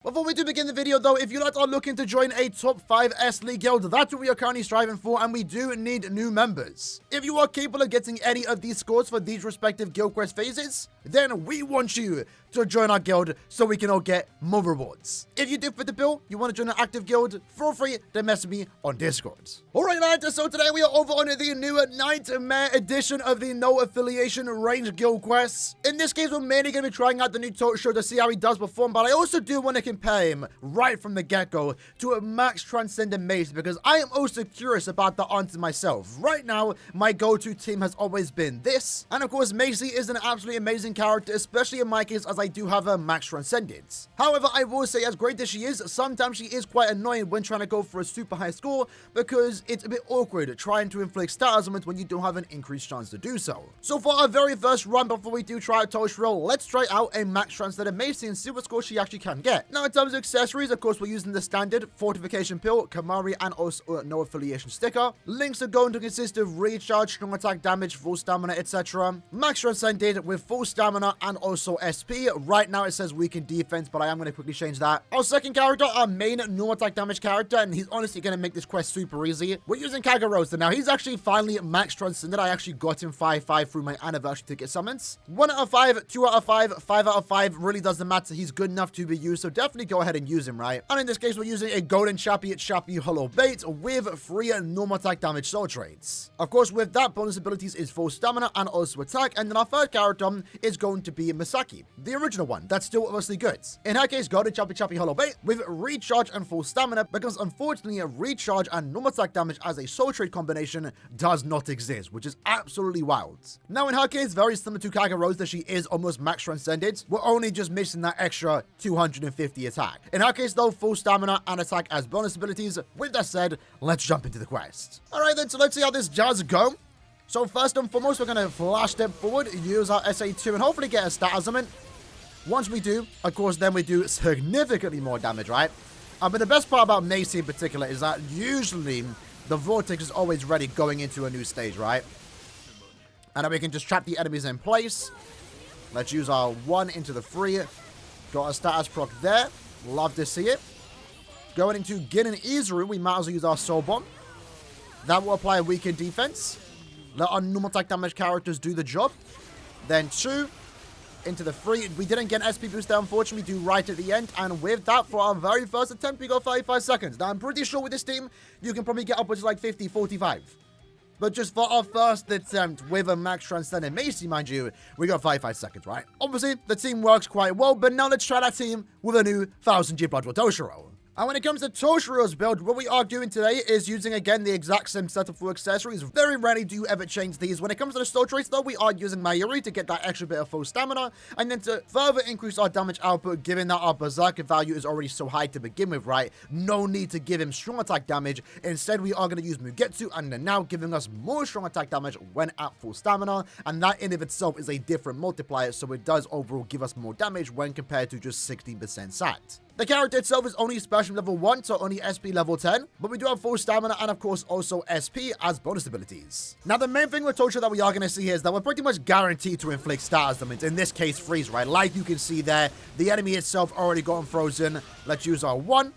Before we do begin the video though, if you lot are looking to join a top 5 S League guild, that's what we are currently striving for, and we do need new members. If you are capable of getting any of these scores for these respective guild quest phases, then we want you to join our guild so we can all get more rewards. If you do fit the bill, you want to join an active guild, feel free to message me on Discord. Alright lads, so today we are over on the new Nightmare edition of the no affiliation range guild quests. In this case, we're mainly going to be trying out the new Toshiro to see how he does perform, but I also do want to compare him right from the get-go to a max transcendent mace because I am also curious about the answer myself. Right now, my go-to team has always been this, and of course, Macy is an absolutely amazing character, especially in my case as I do have a max transcendence. However, I will say, as great as she is, sometimes she is quite annoying when trying to go for a super high score because it's a bit awkward trying to inflict stat augments when you don't have an increased chance to do so. So for our very first run before we do try out Toshiro, let's try out a max transcendent Macy and see what score she actually can get. Now in terms of accessories, of course, we're using the standard fortification pill, Kamari, and also no affiliation sticker. Links are going to consist of recharge, strong attack damage, full stamina, etc. Max transcended with full stamina and also SP. Right now it says weakened defense, but I am going to quickly change that. Our second character, our main normal attack damage character, and he's honestly going to make this quest super easy. We're using Kagarosa. Now he's actually finally max transcended. I actually got him 5/5 through my anniversary ticket summons. 1 out of 5, 2 out of 5, 5 out of 5 really doesn't matter. He's good enough to be used, so definitely go ahead and use him, right? And in this case, we're using a golden Chappie Hollow Bait with 3 normal attack damage soul traits. Of course, with that, bonus abilities is full stamina and also attack. And then our third character is going to be Misaki, the original one. That's still obviously good. In her case, golden Chappie Hollow Bait with recharge and full stamina, because unfortunately, a recharge and normal attack damage as a soul trait combination does not exist, which is absolutely wild. Now, in her case, very similar to Kagarosa, she is almost max transcended. We're only just missing that extra 250 attack. In her case, though, full stamina and attack as bonus abilities. With that said, let's jump into the quest. All right, then, so let's see how this does go. So first and foremost, we're going to flash step forward, use our SA2, and hopefully get a stat augment. Once we do, of course, then we do significantly more damage, right? But the best part about Macy in particular is that usually the Vortex is always ready going into a new stage, right? And then we can just trap the enemies in place. Let's use our 1 into the 3. Got a status proc there. Love to see it. Going into Gin and Izuru, we might as well use our Soul Bomb. That will apply a weakened defense. Let our normal attack damage characters do the job. Then 2 into the 3. We didn't get an SP boost there, unfortunately. We do right at the end. And with that, for our very first attempt, we got 35 seconds. Now, I'm pretty sure with this team, you can probably get upwards to like 50, 45. But just for our first attempt with a max transcendent Macy, mind you, we got 55 seconds, right? Obviously, the team works quite well, but now let's try that team with a new 1000G Blood for Toshiro. And when it comes to Toshiro's build, what we are doing today is using, again, the exact same setup for accessories. Very rarely do you ever change these. When it comes to the soul traits, though, we are using Mayuri to get that extra bit of full stamina, and then to further increase our damage output, given that our Berserker value is already so high to begin with, right? No need to give him strong attack damage. Instead, we are going to use Mugetsu, and they're now giving us more strong attack damage when at full stamina, and that in of itself is a different multiplier, so it does overall give us more damage when compared to just 16% sat. The character itself is only special level 1, so only SP level 10, but we do have full stamina and of course also SP as bonus abilities. Now the main thing with Toshiro that we are going to see here is that we're pretty much guaranteed to inflict stat augments, in this case freeze, right? Like you can see there, the enemy itself already gotten frozen. Let's use our 1,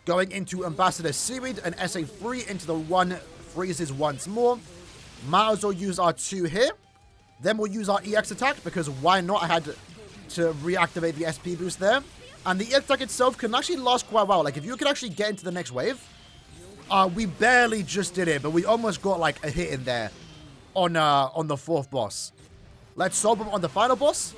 going into Ambassador Seaweed, and SA3 into the 1, freezes once more. Might as well use our 2 here. Then we'll use our EX attack, because why not? I had to reactivate the SP boost there. And the attack itself can actually last quite well. Like, if you could actually get into the next wave, we barely just did it, but we almost got, like, a hit in there on the 4th boss. Let's Soul Bomb on the final boss.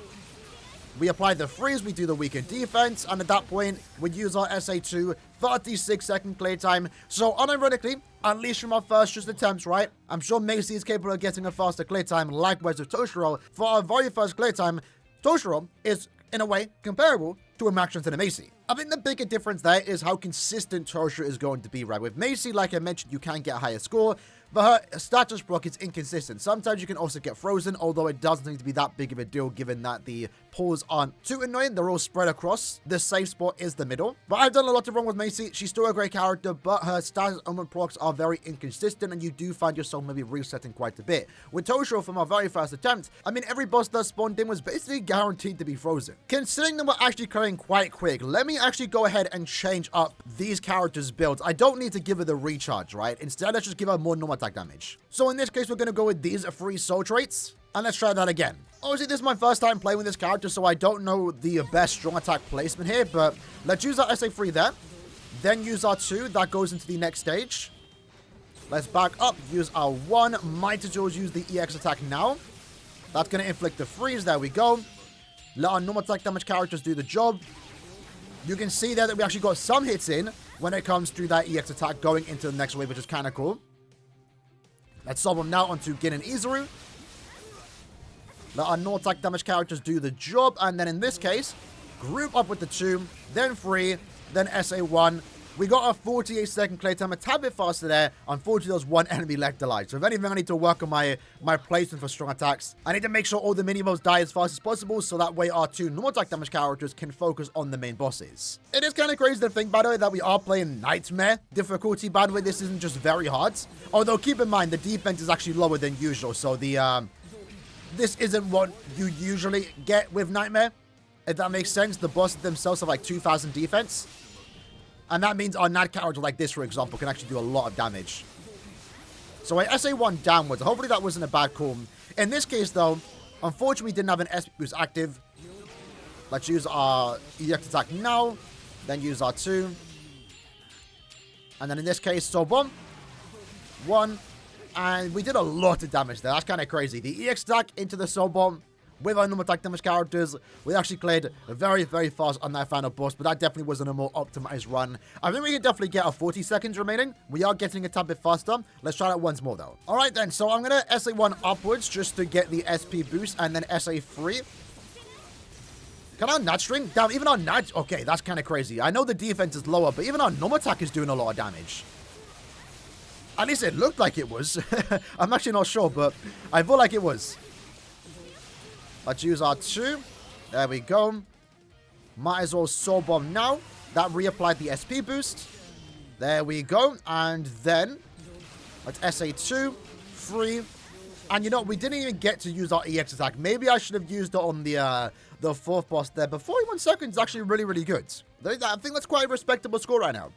We apply the freeze, we do the weakened defense, and at that point, we use our SA2, 36-second clear time. So, unironically, at least from our first just attempts, right? I'm sure Macy is capable of getting a faster clear time, likewise with Toshiro. For our very first clear time, Toshiro is, in a way, comparable to a max transcendent Macy. I think the bigger difference there is how consistent Toshiro is going to be, right? With Macy, like I mentioned, you can get a higher score, but her status block is inconsistent. Sometimes you can also get frozen, although it doesn't seem to be that big of a deal given that the pulls aren't too annoying. They're all spread across. The safe spot is the middle. But I've done a lot of wrong with Macy. She's still a great character, but her status element procs are very inconsistent, and you do find yourself maybe resetting quite a bit. With Toshiro, from our very first attempt, I mean, every boss that spawned in was basically guaranteed to be frozen. Considering that we're actually clearing quite quick, let me me actually go ahead and change up these characters' builds. I don't need to give her the recharge, right? Instead, let's just give her more normal attack damage. So in this case, we're going to go with these 3 soul traits. And let's try that again. Obviously, this is my first time playing with this character, so I don't know the best strong attack placement here. But let's use our SA3 there. Then use our 2. That goes into the next stage. Let's back up. Use our 1. Might as well use the EX attack now. That's going to inflict the freeze. There we go. Let our normal attack damage characters do the job. You can see there that we actually got some hits in when it comes to that EX attack going into the next wave, which is kind of cool. Let's solve them now onto Gin and Izuru. Let our normal attack damage characters do the job. And then in this case, group up with the 2, then 3, then SA1. We got a 48-second play time, a tad bit faster there. Unfortunately, there was 1 enemy left alive. So if anything, I need to work on my placement for strong attacks. I need to make sure all the mini-boss die as fast as possible, so that way our 2 normal attack damage characters can focus on the main bosses. It is kind of crazy to think, by the way, that we are playing Nightmare difficulty. By the way, this isn't just very hard. Although, keep in mind, the defense is actually lower than usual. So this isn't what you usually get with Nightmare. If that makes sense, the bosses themselves have like 2,000 defense. And that means our NAD character like this, for example, can actually do a lot of damage. So I SA1 downwards. Hopefully that wasn't a bad call. In this case, though, unfortunately we didn't have an SP boost active. Let's use our EX attack now. Then use our 2. And then in this case, Soul Bomb. 1. And we did a lot of damage there. That's kind of crazy. The EX attack into the Soul Bomb. With our normal attack damage characters, we actually cleared very, very fast on that final boss, but that definitely wasn't a more optimized run. I think we can definitely get our 40 seconds remaining. We are getting a tad bit faster. Let's try that once more, though. All right, then. So I'm going to SA1 upwards just to get the SP boost, and then SA3. Can our nat string? Damn, even our nat... Okay, that's kind of crazy. I know the defense is lower, but even our normal attack is doing a lot of damage. At least it looked like it was. I'm actually not sure, but I feel like it was. Let's use our 2. There we go. Might as well Soul Bomb now. That reapplied the SP boost. There we go. And then let's SA2, 3. And you know, we didn't even get to use our EX attack. Maybe I should have used it on the 4th boss there. But 41 seconds is actually really, really good. I think that's quite a respectable score right now.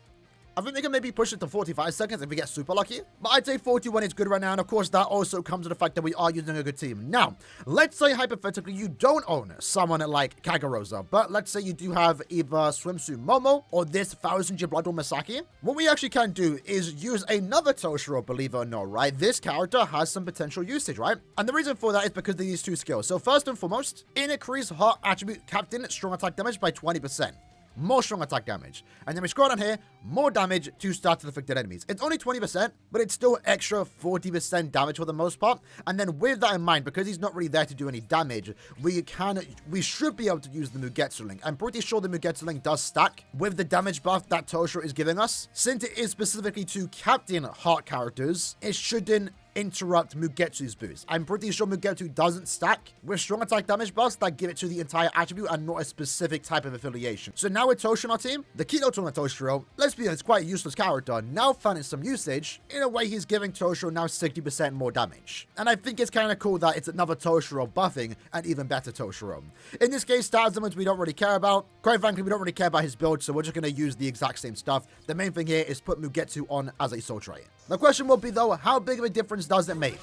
I think we can maybe push it to 45 seconds if we get super lucky. But I'd say 41 is good right now. And of course, that also comes with the fact that we are using a good team. Now, let's say hypothetically you don't own someone like Kagarosa. But let's say you do have either Swimsuit Momo or this 1000 Year Blood or Masaki. What we actually can do is use another Toshiro, believe it or not, right? This character has some potential usage, right? And the reason for that is because of these 2 skills. So first and foremost, increase heart attribute captain strong attack damage by 20%. More strong attack damage. And then we scroll down here, more damage to start afflicted enemies. It's only 20%, but it's still extra 40% damage for the most part. And then with that in mind, because he's not really there to do any damage, we should be able to use the Mugetsu Link. I'm pretty sure the Mugetsu Link does stack with the damage buff that Toshiro is giving us. Since it is specifically to Captain Heart characters, it shouldn't interrupt Mugetsu's boost. I'm pretty sure Mugetsu doesn't stack with strong attack damage buffs that give it to the entire attribute and not a specific type of affiliation. So now with Toshiro on our team, the keynote on Toshiro, let's be honest, quite a useless character, now finding some usage. In a way, he's giving Toshiro now 60% more damage. And I think it's kind of cool that it's another Toshiro buffing an even better Toshiro. In this case, stats elements we don't really care about. Quite frankly, we don't really care about his build, so we're just going to use the exact same stuff. The main thing here is put Mugetsu on as a soul trait. The question will be, though, how big of a difference does it make?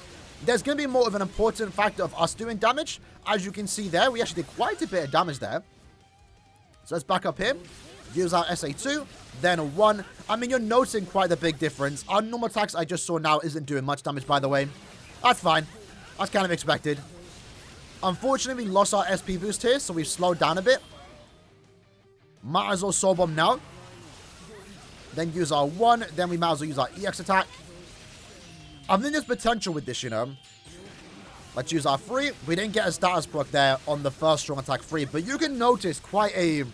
There's going to be more of an important factor of us doing damage. As you can see there, we actually did quite a bit of damage there. So let's back up here. Use our SA2, then a 1. I mean, you're noticing quite a big difference. Our normal attacks I just saw now isn't doing much damage, by the way. That's fine. That's kind of expected. Unfortunately, we lost our SP boost here, so we've slowed down a bit. Might as well Soul Bomb now. Then use our 1. Then we might as well use our EX attack. I think there's potential with this, you know. Let's use our 3. We didn't get a status proc there on the first strong attack 3, but you can notice quite a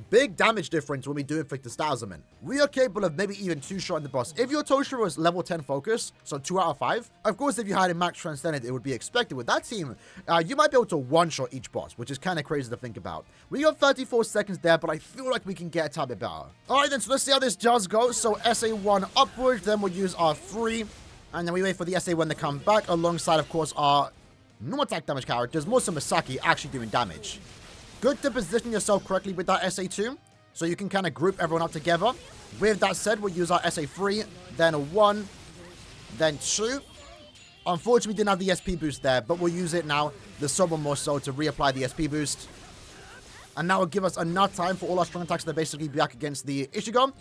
big damage difference when we do inflict the status element. We are capable of maybe even 2-shotting the boss. If your Toshiro is level 10 focus, so 2 out of 5, of course, if you had a max transcendent, it would be expected. With that team, you might be able to 1-shot each boss, which is kind of crazy to think about. We got 34 seconds there, but I feel like we can get a tad bit better. All right, then, so let's see how this does go. So SA1 upwards, then we'll use our 3, and then we wait for the SA1 to come back, alongside, of course, our normal attack damage characters, more so Masaki, actually doing damage. Good to position yourself correctly with that SA2, so you can kind of group everyone up together. With that said, we'll use our SA3, then a 1, then 2. Unfortunately, we didn't have the SP boost there, but we'll use it now, the sub one more so, to reapply the SP boost. And that will give us enough time for all our strong attacks to basically be back against the Ichigo.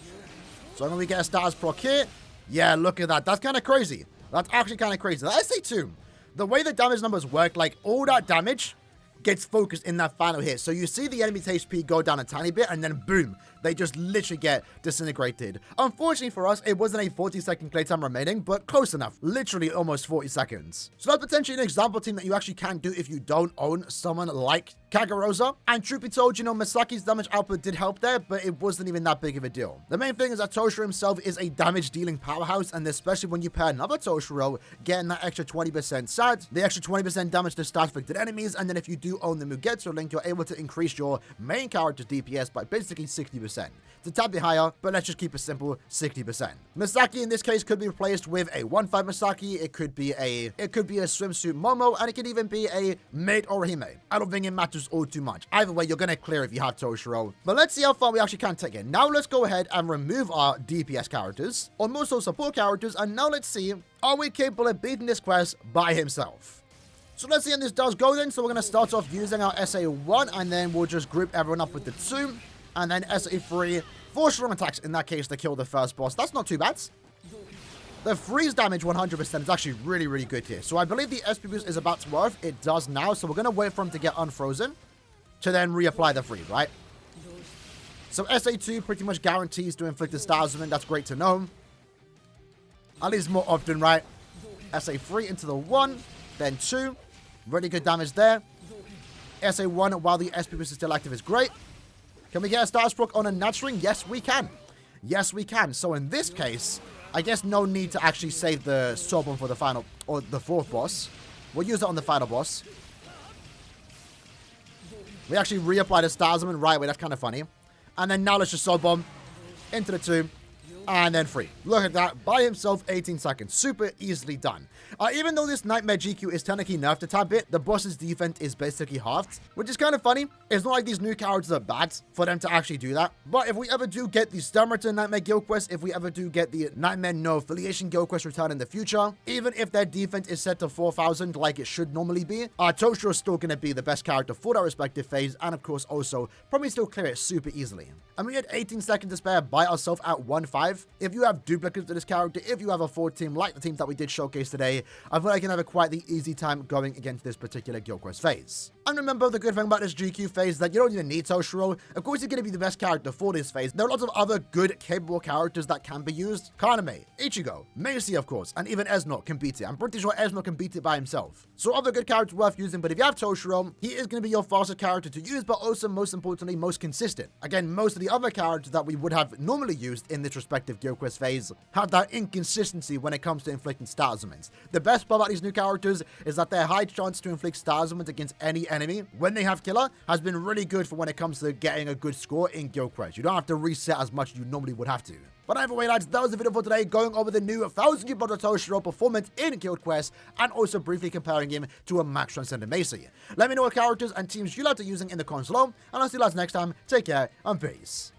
So when we get a status proc here, yeah, look at that. That's kind of crazy. That's actually kind of crazy. The SA2, the way the damage numbers work, like all that damage gets focused in that final hit. So you see the enemy's HP go down a tiny bit, and then boom, they just literally get disintegrated. Unfortunately for us, it wasn't a 40-second playtime remaining, but close enough. Literally almost 40 seconds. So that's potentially an example team that you actually can do if you don't own someone like Kagarosa. And truth be told, you know, Masaki's damage output did help there, but it wasn't even that big of a deal. The main thing is that Toshiro himself is a damage-dealing powerhouse, and especially when you pair another Toshiro, getting that extra 20% SAD, the extra 20% damage to stat-affected enemies, and then if you do own the Mugetsu link, you're able to increase your main character's DPS by basically 60%. It's a tad bit higher, but let's just keep it simple, 60%. Misaki in this case could be replaced with a 1-5 Misaki, it could be a swimsuit Momo, and it could even be a maid Orihime. I don't think it matters all too much. Either way, you're gonna clear if you have Toshiro. But let's see how far we actually can take it. Now let's go ahead and remove our DPS characters, or more so support characters, and now let's see, are we capable of beating this quest by himself? So let's see how this does go then. So we're going to start off using our SA1, and then we'll just group everyone up with the 2, and then SA3, 4 strong attacks in that case to kill the first boss. That's not too bad. The freeze damage 100% is actually really, really good here. So I believe the SP boost is about to work. It does now. So we're going to wait for him to get unfrozen to then reapply the freeze, right? So SA2 pretty much guarantees to inflict a Starsman. That's great to know. At least more often, right? SA3 into the 1, then 2. Really good damage there. SA1 while the SP boost is still active is great. Can we get a status proc on a Natsuring? Yes, we can. Yes, we can. So in this case, I guess no need to actually save the sword one for the final, or the 4th boss. We'll use it on the final boss. We actually reapply the Starsman right away. That's kind of funny. And then now let's just sword bomb into the 2. And then 3. Look at that. By himself, 18 seconds. Super easily done. Even though this Nightmare GQ is technically nerfed a tad bit, the boss's defense is basically halved, which is kind of funny. It's not like these new characters are bad for them to actually do that. But if we ever do get the Stammerton Nightmare Guild Quest, if we ever do get the Nightmare No Affiliation Guild Quest return in the future, even if their defense is set to 4,000 like it should normally be, Toshiro is still going to be the best character for that respective phase, and of course also probably still clear it super easily. And we had 18 seconds to spare by ourselves at 1-5. If you have duplicates to this character, if you have a 4 team like the teams that we did showcase today, I feel like I can have a quite the easy time going against this particular Guild Quest phase. And remember, the good thing about this GQ phase is that you don't even need Toshiro. Of course, he's going to be the best character for this phase. There are lots of other good, capable characters that can be used. Kaname, Ichigo, Macy, of course, and even Esno can beat it. I'm pretty sure Esno can beat it by himself. So other good characters worth using, but if you have Toshiro, he is going to be your fastest character to use, but also, most importantly, most consistent. Again, most of the other characters that we would have normally used in this respective Guild Quest phase have that inconsistency when it comes to inflicting star summons. The best part about these new characters is that their high chance to inflict star summons against any enemy when they have killer has been really good for when it comes to getting a good score in Guild Quest. You don't have to reset as much as you normally would have to. But either way, lads, that was the video for today, going over the new 1000 Yubota Toshiro performance in Guild Quest, and also briefly comparing him to a max transcendent Macy. Let me know what characters and teams you like to using in the comments below, and I'll see you lads next time. Take care, and peace.